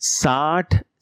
60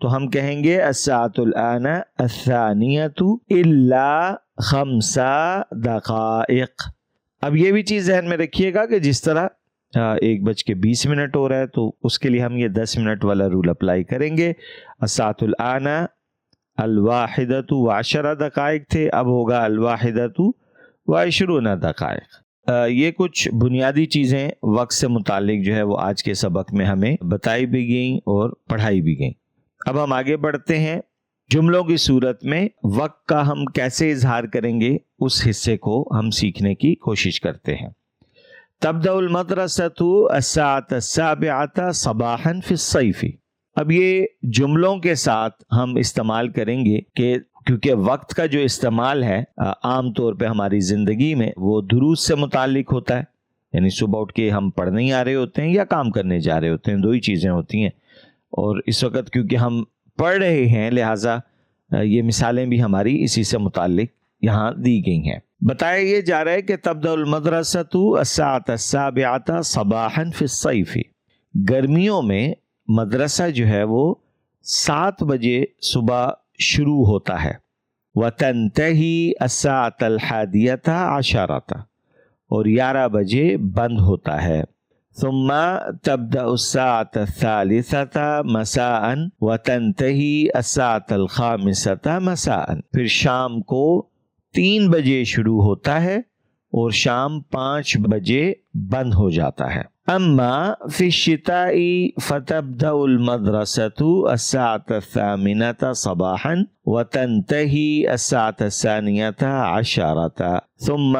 تو ہم کہیں گے الساعة الآن الثانية إلا 5 دقائق۔ اب یہ بھی چیز ذہن میں رکھیے گا کہ جس طرح 1:20 ہو رہا ہے تو اس کے لیے ہم یہ 10 منٹ والا رول اپلائی کریں گے۔ الساعة الآن 1:10 دقائق تھے، اب ہوگا 1:20 دقائق۔ یہ کچھ بنیادی چیزیں وقت سے متعلق جو ہے وہ آج کے سبق میں ہمیں بتائی بھی گئیں اور پڑھائی بھی گئیں۔ اب ہم آگے بڑھتے ہیں، جملوں کی صورت میں وقت کا ہم کیسے اظہار کریں گے اس حصے کو ہم سیکھنے کی کوشش کرتے ہیں۔ تبدأ المدرسة الساعة 7 صباحا في الصيف۔ اب یہ جملوں کے ساتھ ہم استعمال کریں گے کہ کیونکہ وقت کا جو استعمال ہے عام طور پہ ہماری زندگی میں وہ دروس سے متعلق ہوتا ہے، یعنی صبح اٹھ کے ہم پڑھنے ہی آ رہے ہوتے ہیں یا کام کرنے جا رہے ہوتے ہیں، دو ہی چیزیں ہوتی ہیں۔ اور اس وقت کیونکہ ہم پڑھ رہے ہیں لہٰذا یہ مثالیں بھی ہماری اسی سے متعلق یہاں دی گئی ہیں۔ بتایا یہ جا رہا ہے کہ تبدأ المدرسة الساعة 7 صباحا في الصيف۔ گرمیوں میں مدرسہ جو ہے وہ 7 بجے صبح شروع ہوتا ہے۔ وتنتهي الساعة 11:10 اور 11 بجے بند ہوتا ہے۔ ثم تبدأ الساعة 3 مساء وتنتهي الساعة 5 مساء۔ پھر شام کو 3 بجے شروع ہوتا ہے اور شام 5 بجے بند ہو جاتا ہے۔ اما فی الشتاء فتبدأ المدرسة الساعة 8 صباحا وتنتهي الساعة 12 ثم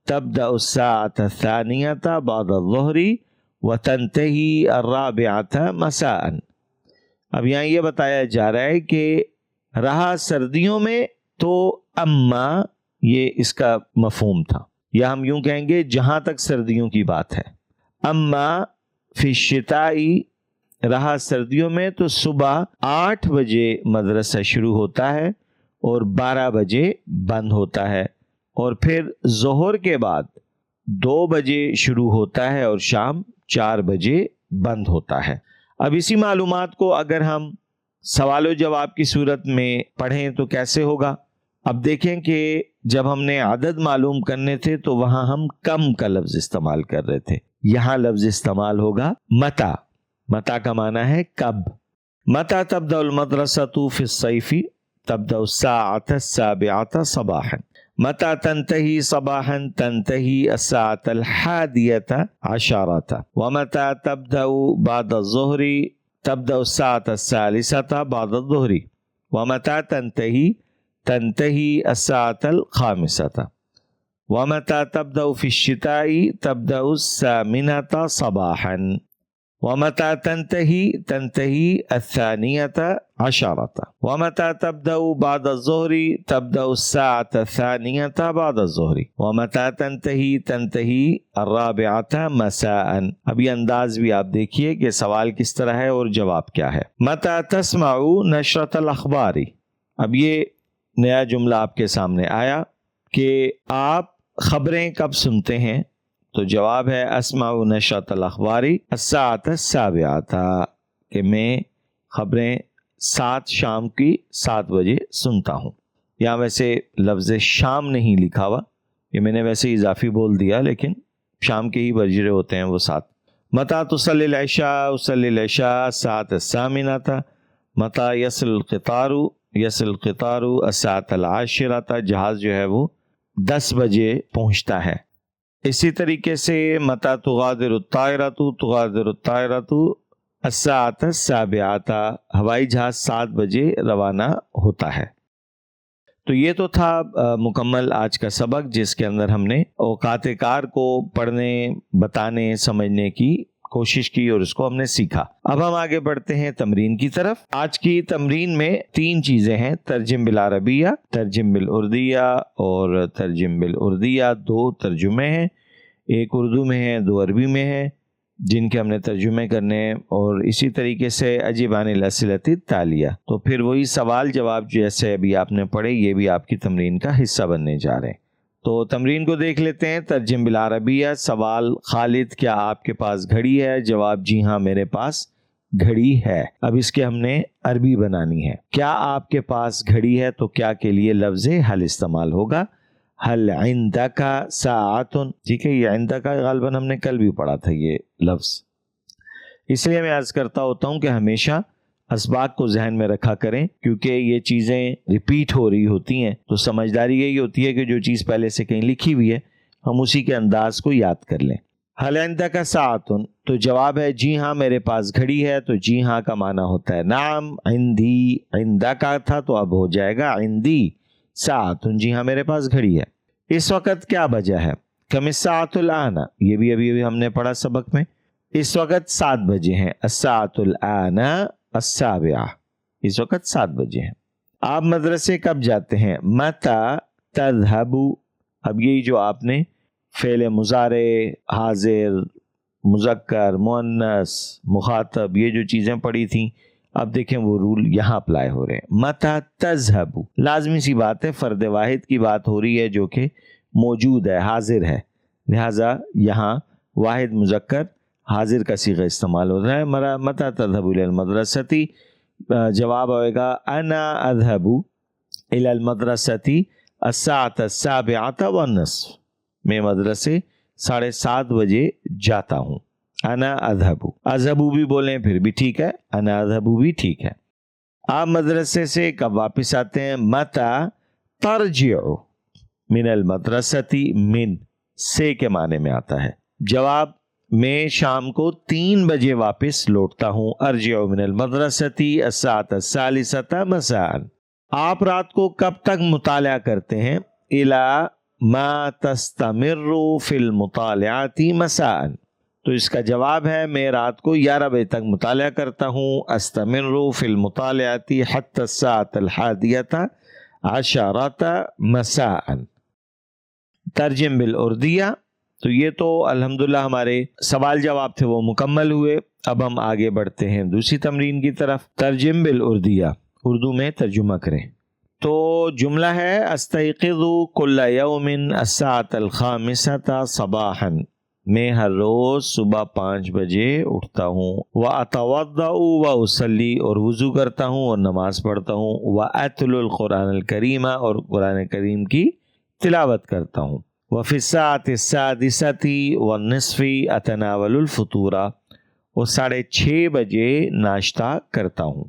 تبدأ الساعة 2 بعد الظهر وتنتهي 4 مساء۔ اب یہاں یہ بتایا جا رہا ہے کہ رہا سردیوں میں تو اما یہ اس کا مفہوم تھا، یا ہم یوں کہیں گے جہاں تک سردیوں کی بات ہے۔ اما فی الشتاء رہا سردیوں میں تو صبح 8 بجے مدرسہ شروع ہوتا ہے اور 12 بجے بند ہوتا ہے، اور پھر ظہر کے بعد 2 بجے شروع ہوتا ہے اور شام 4 بجے بند ہوتا ہے۔ اب اسی معلومات کو اگر ہم سوال و جواب کی صورت میں پڑھیں تو کیسے ہوگا؟ اب دیکھیں کہ جب ہم نے عدد معلوم کرنے تھے تو وہاں ہم کم کا لفظ استعمال کر رہے تھے، یہاں لفظ استعمال ہوگا متا۔ متا کا معنی ہے کب۔ متا تبدأ المدرسة في الصيف تبدأ الساعة 7 صباحا۔ متى تنتهي صباحا تنتهي الساعة 11 ومتى تبدأ بعد الظهر تبدأ الساعة 3 بعد الظهر ومتى تنتهي الساعة 5 ومتى تبدأ في الشتاء تبدأ 8 صباحا ومتى تنتهي 12 ومتى تبدأ بعد الظهر تبدأ الساعة 2 بعد الظهر ومتى تنتهي 4 مساء۔ اب یہ انداز بھی آپ دیکھیے کہ سوال کس طرح ہے اور جواب کیا ہے۔ متى تسمع نشرة الأخبار۔ اب یہ نیا جملہ آپ کے سامنے آیا کہ آپ خبریں کب سنتے ہیں، تو جواب ہے اسمع نشرة الأخبار الساعة 7 کہ میں خبریں شام کی 7 بجے سنتا ہوں۔ یہاں ویسے لفظ شام نہیں لکھا ہوا، یہ میں نے ویسے اضافی بول دیا، لیکن شام کے ہی بجرے ہوتے ہیں وہ 7۔ متى تصلي العشاء أصلي العشاء الساعة 8 متى يصل القطار الساعة 10 جہاز جو ہے وہ 10 بجے پہنچتا ہے۔ اسی طریقے سے متى تغادر الطائرة الساعة 7 ہوائی جہاز 7 بجے روانہ ہوتا ہے۔ تو یہ تو تھا مکمل آج کا سبق، جس کے اندر ہم نے اوقات کار کو پڑھنے، بتانے، سمجھنے کی کوشش کی اور اس کو ہم نے سیکھا۔ اب ہم آگے بڑھتے ہیں تمرین کی طرف۔ آج کی تمرین میں 3 چیزیں ہیں، ترجم بالعربیہ، ترجم بالاردیہ اور ترجم بالاردیہ۔ 2 ترجمے ہیں، ایک اردو میں ہے، 2 عربی میں ہے، جن کے ہم نے ترجمے کرنے ہیں، اور اسی طریقے سے اجب عن الاسئلۃ التالیہ۔ تو پھر وہی سوال جواب جیسے ابھی آپ نے پڑھے، یہ بھی آپ کی تمرین کا حصہ بننے جا رہے ہیں۔ تو تمرین کو دیکھ لیتے ہیں۔ ترجم بالعربیہ۔ سوال: خالد کیا آپ کے پاس گھڑی ہے؟ جواب: جی ہاں میرے پاس گھڑی ہے. اب اس کے ہم نے عربی بنانی ہے. کیا آپ کے پاس گھڑی ہے؟ تو کیا کے لیے لفظ حل استعمال ہوگا. حل عندک ساعۃ. ٹھیک ہے، یہ عندک غالباً ہم نے کل بھی پڑھا تھا یہ لفظ. اس لیے میں عرض کرتا ہوتا ہوں کہ ہمیشہ اسباق کو ذہن میں رکھا کریں، کیونکہ یہ چیزیں ریپیٹ ہو رہی ہوتی ہیں. تو سمجھداری یہی ہوتی ہے کہ جو چیز پہلے سے کہیں لکھی ہوئی ہے ہم اسی کے انداز کو یاد کر لیں. حل عندک ساعۃ، تو جواب ہے جی ہاں میرے پاس گھڑی ہے. تو جی ہاں کا معنی ہوتا ہے نعم. عندی عندک تھا تو اب ہو جائے گا عندی ساعۃ. جی ہاں میرے پاس گھڑی ہے. اس وقت کیا بجا ہے؟ کم الساعۃ الآن، یہ بھی ابھی ہم نے پڑھا سبق میں. اس وقت 7 بجے ہیں. الساعۃ الآن السابعہ، اس وقت 7 بجے ہیں. آپ مدرسے کب جاتے ہیں؟ متی تذهب. اب یہی جو آپ نے فعل مضارع، حاضر، مذکر، مؤنث، مخاطب، یہ جو چیزیں پڑھی تھیں، اب دیکھیں وہ رول یہاں اپلائی ہو رہے ہیں. متی تذهب، لازمی سی بات ہے، فرد واحد کی بات ہو رہی ہے جو کہ موجود ہے، حاضر ہے، لہٰذا یہاں واحد مذکر حاضر کا صیغہ استعمال ہو رہا ہے. متی تذهب الی المدرسۃ، جواب ہوئے گا انا اذهب الی المدرسۃ الساعۃ السابعۃ والنصف. میں مدرسے 7:30 بجے جاتا ہوں. انا اذهب، اذهب بھی بولیں پھر بھی ٹھیک ہے، انا اذهب بھی ٹھیک ہے. آپ مدرسے سے کب واپس آتے ہیں؟ متی ترجع من المدرسۃ، من سے کے معنی میں آتا ہے. جواب میں شام کو 3 بجے واپس لوٹتا ہوں. ارجع من المدرسۃ الساعۃ الثالثۃ مساء. آپ رات کو کب تک مطالعہ کرتے ہیں؟ الی ما تستمر فی المطالعۃ مساء. تو اس کا جواب ہے میں رات کو 11 بجے تک مطالعہ کرتا ہوں. استمر فی المطالعۃ حتی الساعۃ الحادیۃ عشرۃ مساء. ترجم بالاردیہ. تو یہ تو الحمدللہ ہمارے سوال جواب تھے وہ مکمل ہوئے. اب ہم آگے بڑھتے ہیں دوسری تمرین کی طرف. ترجم بالاردیہ، اردو میں ترجمہ کریں. تو جملہ ہے استيقظ كل يوم الساعة الخامسة صباحا. میں ہر روز صبح 5 بجے اٹھتا ہوں. وأتوضأ وأصلي، اور وضو کرتا ہوں اور نماز پڑھتا ہوں. وأتلو القرآن الكريم، اور قرآن کریم کی تلاوت کرتا ہوں. وفي الساعة السادسة والنصف أتناول الفطور، اور 6:30 بجے ناشتہ کرتا ہوں.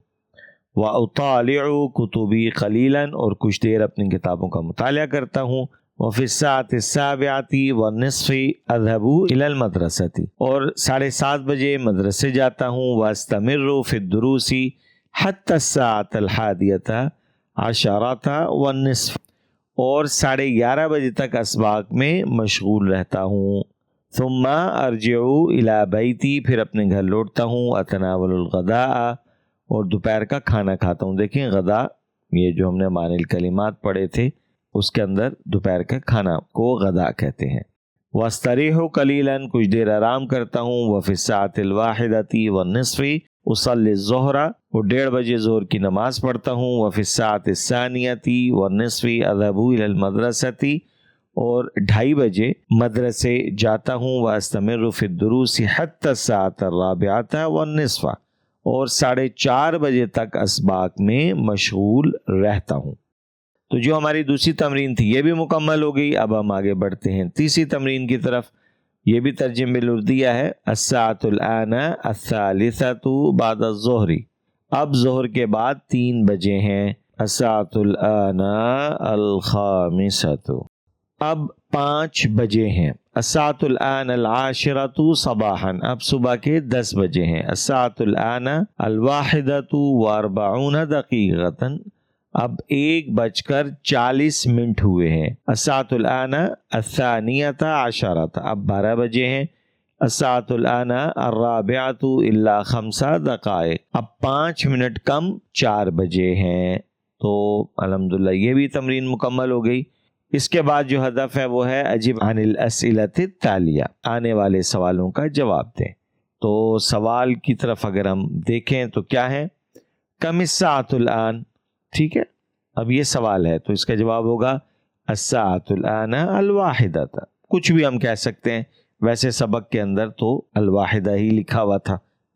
وأطالع كتبي قليلا، اور کچھ دیر اپنی کتابوں کا مطالعہ کرتا ہوں. وفي الساعة السابعة والنصف أذهب إلى المدرسة، اور 7:30 بجے مدرسے جاتا ہوں. واستمر في الدروس حتى الساعة الحادية عشرة والنصف، اور 11:30 بجے تک اسباق میں مشغول رہتا ہوں. ثم ارجع الى بیتی، پھر اپنے گھر لوٹتا ہوں. اتناول الغداء، اور دوپہر کا کھانا کھاتا ہوں. دیکھیں غدا، یہ جو ہم نے معنی الکلمات پڑھے تھے اس کے اندر دوپہر کا کھانا کو غدا کہتے ہیں. واستریح قلیلا، کچھ دیر آرام کرتا ہوں. وفی الساعة الواحدة والنصف اصلی الظہر، اور 1:30 بجے ظہر کی نماز پڑھتا ہوں. وفی الساعة الثانیة والنصف اذهب الى المدرسة، اور 2:30 بجے مدرسے جاتا ہوں. واستمر فی الدروس حتى الساعة الرابعة والنصف، اور 4:30 بجے تک اسباق میں مشغول رہتا ہوں. تو جو ہماری دوسری تمرین تھی یہ بھی مکمل ہو گئی. اب ہم آگے بڑھتے ہیں تیسری تمرین کی طرف. یہ بھی ترجم بالاردیہ ہے. الساعة الآن الثالثة بعد الظہر، اب ظہر کے بعد 3 بجے ہیں. الساعة الآن الخامسة، اب 5 بجے ہیں. الساعة الآن العاشرة صباحا، اب صبح کے 10 بجے ہیں. الساعة الآن الواحدة واربعون دقیقة، اب 1:40 ہوئے ہیں. الساعة الآن الثانية عشرة، اب 12 بجے ہیں. الساعة الآن الرابعة إلا 5 دقائق، اب 5 منٹ کم 4 بجے ہیں. تو الحمدللہ یہ بھی تمرین مکمل ہو گئی. اس کے بعد جو ہدف ہے وہ ہے اجب عن الاسئلة التالیہ، آنے والے سوالوں کا جواب دیں. تو سوال کی طرف اگر ہم دیکھیں تو کیا ہے؟ کم الساعة الآن، ٹھیک ہے. اب یہ سوال ہے تو اس کا جواب ہوگا الساعة الآن الواحدة. کچھ بھی ہم کہہ سکتے ہیں، ویسے سبق کے اندر تو الواحدہ ہی لکھا ہوا تھا،